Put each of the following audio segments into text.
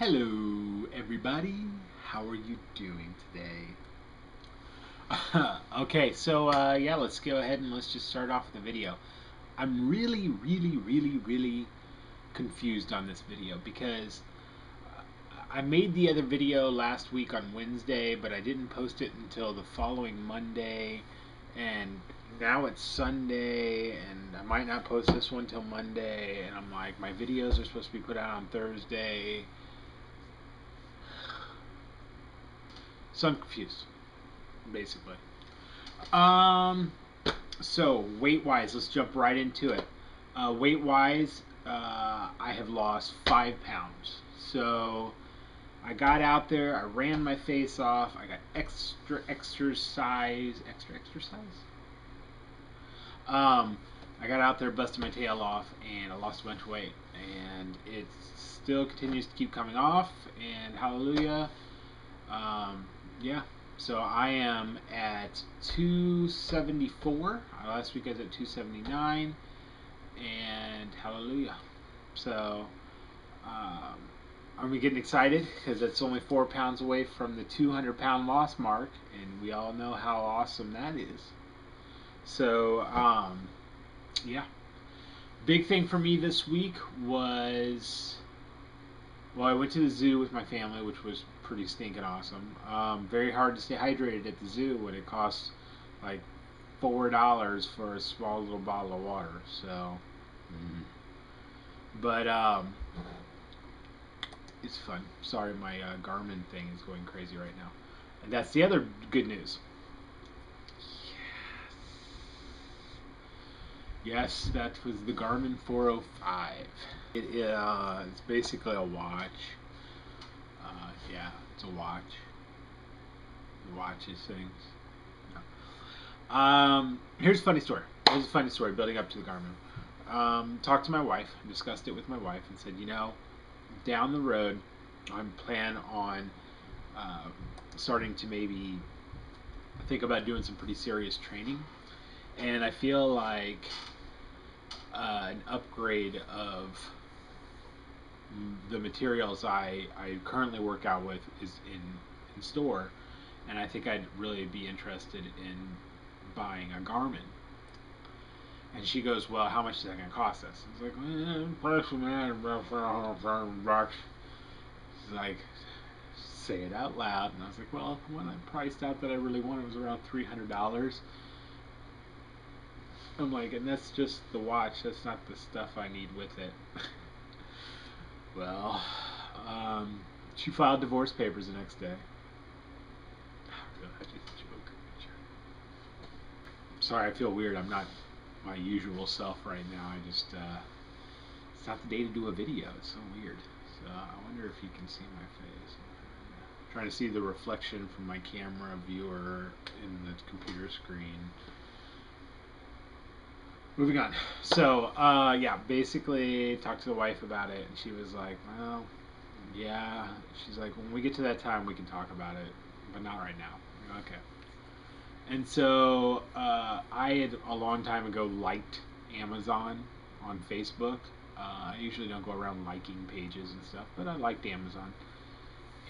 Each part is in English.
Hello, everybody. How are you doing today? Okay, so yeah, let's go ahead and let's just start off the video. I'm really confused on this video because I made the other video last week on Wednesday, but I didn't post it until the following Monday, and now it's Sunday, and I might not post this one till Monday, and I'm like, my videos are supposed to be put out on Thursday, so I'm confused, basically. Um, so weight wise, let's jump right into it. Weight wise, I have lost 5 pounds. So I got out there, I ran my face off, I got extra exercise, extra exercise. Um, I got out there, busted my tail off, and I lost a bunch of weight, and it still continues to keep coming off. And hallelujah, um, yeah. So I am at 274. Last week I was at 279, and hallelujah. So um, I'm getting excited because it's only 4 pounds away from the 200-pound loss mark, and we all know how awesome that is. So yeah, big thing for me this week was, well, I went to the zoo with my family, which was pretty stinking awesome. Very hard to stay hydrated at the zoo when it costs like $4 for a small little bottle of water. So, but it's fun. Sorry, my Garmin thing is going crazy right now. And that's the other good news. Yes, that was the Garmin 405. It's basically a watch. Yeah, it's a watch. It watches things. Here's a funny story. Here's a funny story building up to the Garmin. Talked to my wife, discussed it with my wife, and said, down the road, I'm plan on uh, starting to maybe think about doing some pretty serious training, and I feel like an upgrade of the materials I currently work out with is in store, and I think I'd really be interested in buying a Garmin. And she goes, "Well, how much is that going to cost us?" I was like, "Price from that about $500." She's like, "Say it out loud." And I was like, "Well, the one I priced out that I really wanted was around $300." I'm like, "And that's just the watch. That's not the stuff I need with it." Well, she filed divorce papers the next day. I just joke. Sorry, I feel weird. I'm not my usual self right now. It's not the day to do a video. It's so weird. So I wonder if you can see my face. I'm trying to see the reflection from my camera viewer in the computer screen. Moving on. So, yeah, basically talked to the wife about it, and she was like, "Well, yeah." She's like, "When we get to that time, we can talk about it, but not right now." I go, okay. And so I had a long time ago liked Amazon on Facebook. I usually don't go around liking pages and stuff, but I liked Amazon.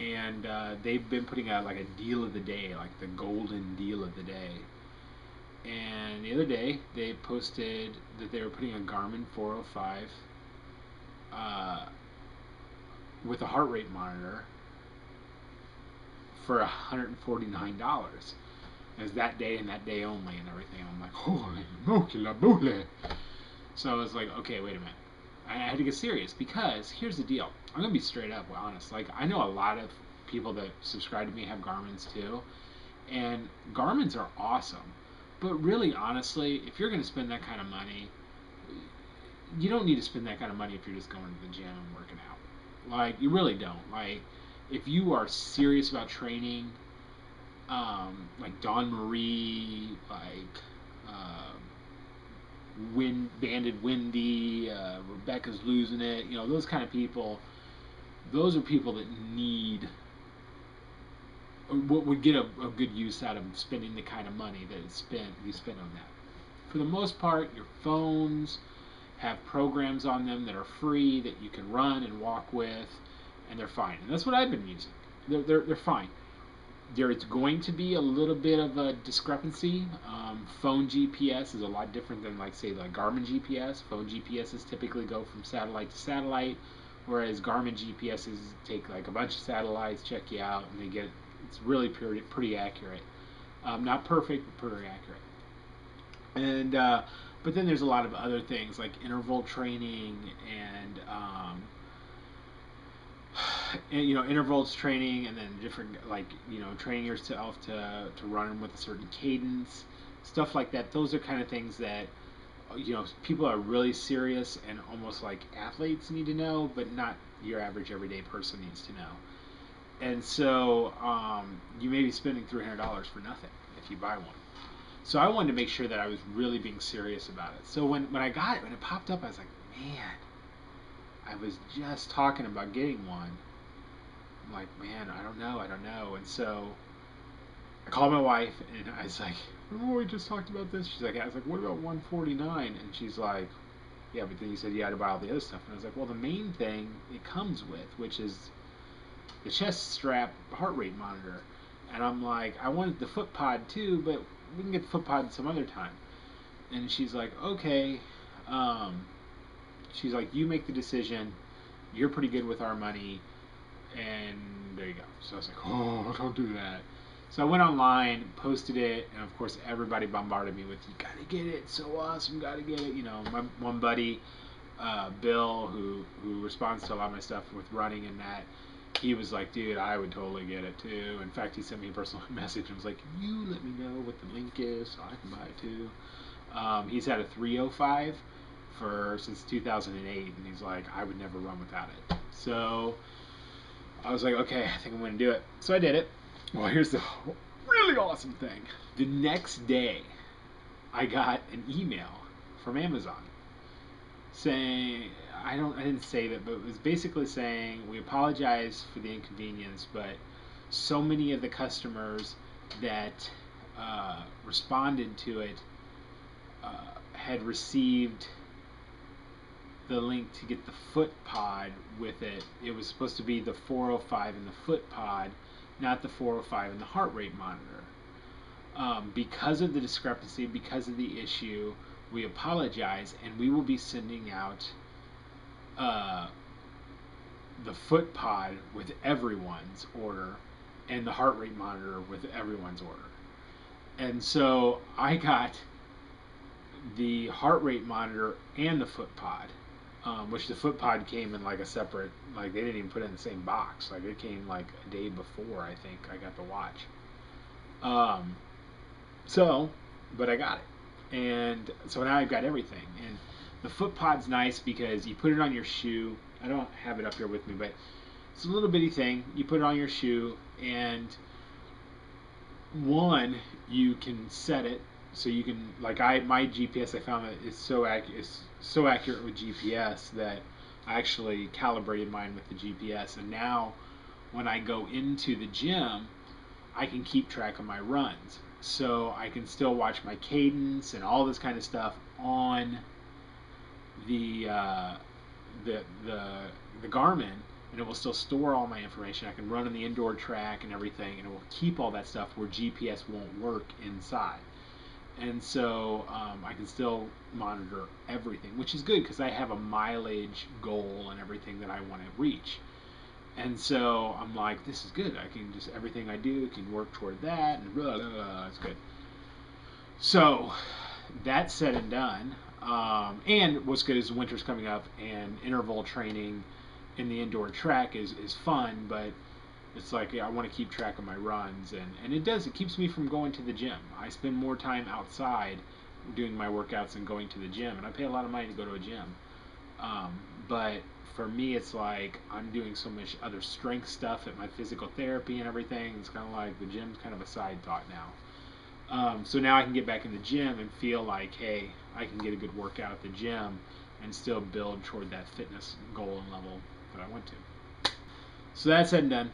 And they've been putting out like a deal of the day, like the golden deal of the day. And the other day they posted that they were putting a Garmin 405 with a heart rate monitor for $149 as that day and that day only and everything. And I'm like, holy moly. So I was like, okay, wait a minute. I had to get serious because here's the deal. I'm gonna be straight up honest. Like, I know a lot of people that subscribe to me have Garmin's too, and Garmin's are awesome. But really, honestly, if you're gonna spend that kind of money, you don't need to spend that kind of money if you're just going to the gym and working out. Like, you really don't. Like, if you are serious about training, like Dawn Marie, like Banded Wendy, Rebecca's losing it. Those kind of people. Those are people that need, what would get a good use out of spending the kind of money that you spend on that. For the most part, your phones have programs on them that are free that you can run and walk with. and they're fine. And that's what I've been using. They're fine. There's going to be a little bit of a discrepancy. Phone GPS is a lot different than, like, say, like Garmin GPS. Phone GPSs typically go from satellite to satellite, whereas Garmin GPSs take like a bunch of satellites, check you out, and it's really pretty accurate. Not perfect, but pretty accurate. And but then there's a lot of other things like interval training and intervals training, and then different, like, training yourself to run with a certain cadence, stuff like that. Those are kind of things that people are really serious and almost like athletes need to know, but not your average everyday person needs to know. And so you may be spending $300 for nothing if you buy one. So I wanted to make sure that I was really being serious about it. So when I got it, when it popped up, I was like, man, I was just talking about getting one. I'm like, man, I don't know. And so I called my wife, and I was like, remember we just talked about this? I was like, what about 149? And she's like, yeah, but then you said you had to buy all the other stuff. And I was like, well, the main thing it comes with, which is the chest strap heart rate monitor. And I'm like, I wanted the foot pod too, but we can get the foot pod some other time. And she's like, okay. She's like, you make the decision. You're pretty good with our money. And there you go. So I was like, oh, don't do that. So I went online, posted it, and of course everybody bombarded me with, you gotta get it, it's so awesome, gotta get it. My one buddy, Bill, who responds to a lot of my stuff with running and that, he was like, dude, I would totally get it too. In fact, he sent me a personal message and was like, can you let me know what the link is so I can buy it too? He's had a 305 since 2008, and he's like, I would never run without it. So I was like, okay, I think I'm going to do it. So I did it. Well, here's the really awesome thing. The next day, I got an email from Amazon saying, I didn't save it, but it was basically saying, we apologize for the inconvenience, but so many of the customers that responded to it had received the link to get the foot pod with it. It was supposed to be the 405 in the foot pod, not the 405 in the heart rate monitor. Because of the discrepancy, because of the issue, we apologize, and we will be sending out the foot pod with everyone's order, and the heart rate monitor with everyone's order. And so I got the heart rate monitor and the foot pod, which the foot pod came in like a separate, like they didn't even put it in the same box. Like it came like a day before, I think I got the watch. But I got it. And so now I've got everything. And the foot pod's nice because you put it on your shoe. I don't have it up here with me, but it's a little bitty thing. You put it on your shoe, and you can set it so you can, like, my GPS, I found that it's so accurate with GPS that I actually calibrated mine with the GPS, and now when I go into the gym, I can keep track of my runs, so I can still watch my cadence and all this kind of stuff on the Garmin, and it will still store all my information. I can run on the indoor track and everything, and it will keep all that stuff where GPS won't work inside. And so I can still monitor everything, which is good because I have a mileage goal and everything that I want to reach. And so I'm like, this is good. I can just, everything I do can work toward that, and blah, blah, blah. It's good. So that's said and done. And what's good is winter's coming up, and interval training in the indoor track is fun, but it's like, I want to keep track of my runs, and it keeps me from going to the gym. I spend more time outside doing my workouts than going to the gym, and I pay a lot of money to go to a gym. But for me, it's like I'm doing so much other strength stuff at my physical therapy and everything. It's kind of like the gym's kind of a side thought now. So now I can get back in the gym and feel like, hey, I can get a good workout at the gym and still build toward that fitness goal and level that I went to. So that's said and done.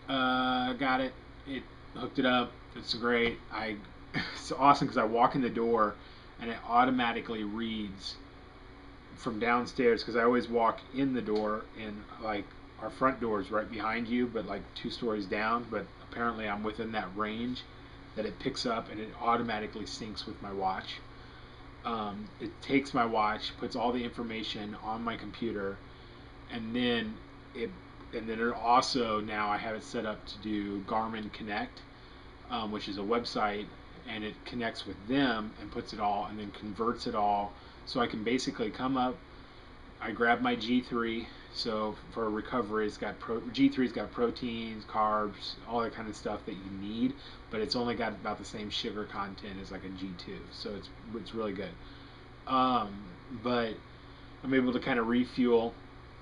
Got it. It hooked it up. It's great. It's awesome because I walk in the door and it automatically reads from downstairs, because I always walk in the door and like our front door is right behind you, but like 2 stories down. But apparently, I'm within that range that it picks up, and it automatically syncs with my watch. It takes my watch, puts all the information on my computer, and then it also, now I have it set up to do Garmin Connect, which is a website, and it connects with them and puts it all and then converts it all, so I can basically come up. I grab my G3. So for recovery, it's got G3's got proteins, carbs, all that kind of stuff that you need, but it's only got about the same sugar content as like a G2. So it's really good. Um, but I'm able to kind of refuel.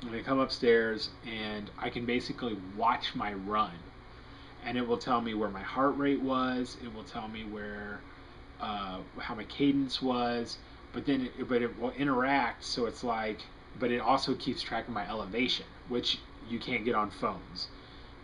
And I come upstairs and I can basically watch my run, and it will tell me where my heart rate was. It will tell me where how my cadence was. But then it will interact. So it's like, but it also keeps track of my elevation, which you can't get on phones.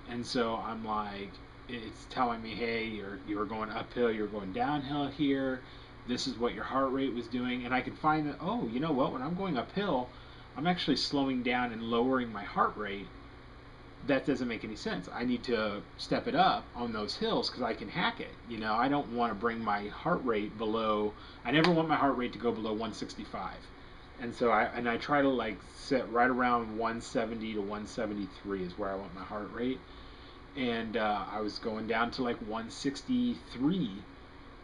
And so I'm like, it's telling me, hey, you're going uphill, you're going downhill here. This is what your heart rate was doing, and I can find that. Oh, you know what? When I'm going uphill, I'm actually slowing down and lowering my heart rate. That doesn't make any sense. I need to step it up on those hills because I can hack it. I don't want to bring my heart rate below. I never want my heart rate to go below 165. And so I try to like set right around 170 to 173 is where I want my heart rate. And I was going down to like 163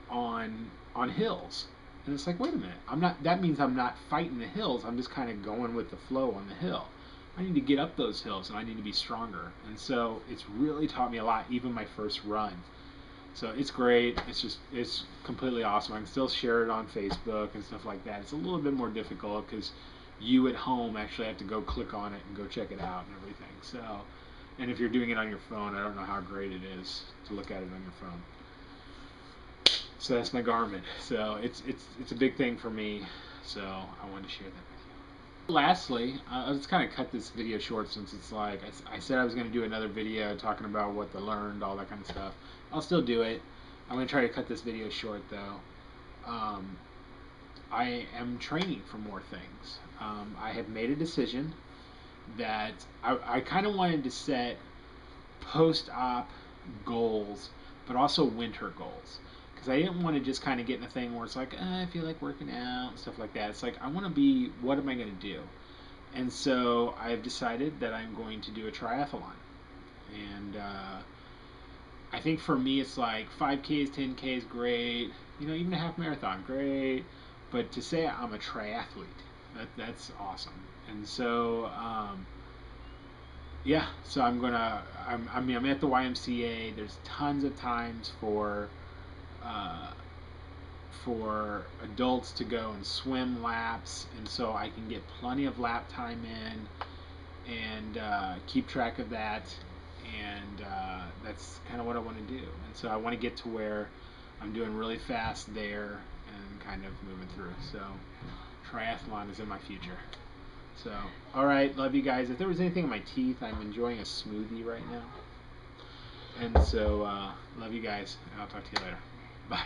on hills. And it's like, wait a minute, I'm not. That means I'm not fighting the hills. I'm just kind of going with the flow on the hill. I need to get up those hills, and I need to be stronger. And so it's really taught me a lot, even my first run. So it's great. It's completely awesome. I can still share it on Facebook and stuff like that. It's a little bit more difficult because you at home actually have to go click on it and go check it out and everything. So, and if you're doing it on your phone, I don't know how great it is to look at it on your phone. So that's my Garmin. So it's a big thing for me. So I wanted to share that with you. Lastly, I'll just kind of cut this video short since it's like I said I was going to do another video talking about what I learned, all that kind of stuff. I'll still do it. I'm going to try to cut this video short though. I am training for more things. I have made a decision that I kind of wanted to set post-op goals, but also winter goals. Because I didn't want to just kind of get in a thing where it's like, I feel like working out and stuff like that. It's like, I want to be, what am I going to do? And so I've decided that I'm going to do a triathlon. And I think for me, it's like 5Ks, 10Ks, great. Even a half marathon, great. But to say I'm a triathlete, that's awesome. And so, yeah, so I'm at the YMCA. There's tons of times uh, for adults to go and swim laps, and so I can get plenty of lap time in and keep track of that. And that's kind of what I want to do. And so I want to get to where I'm doing really fast there and kind of moving through. So triathlon is in my future. So, all right, love you guys. If there was anything in my teeth, I'm enjoying a smoothie right now. And so, love you guys, and I'll talk to you later. Bye.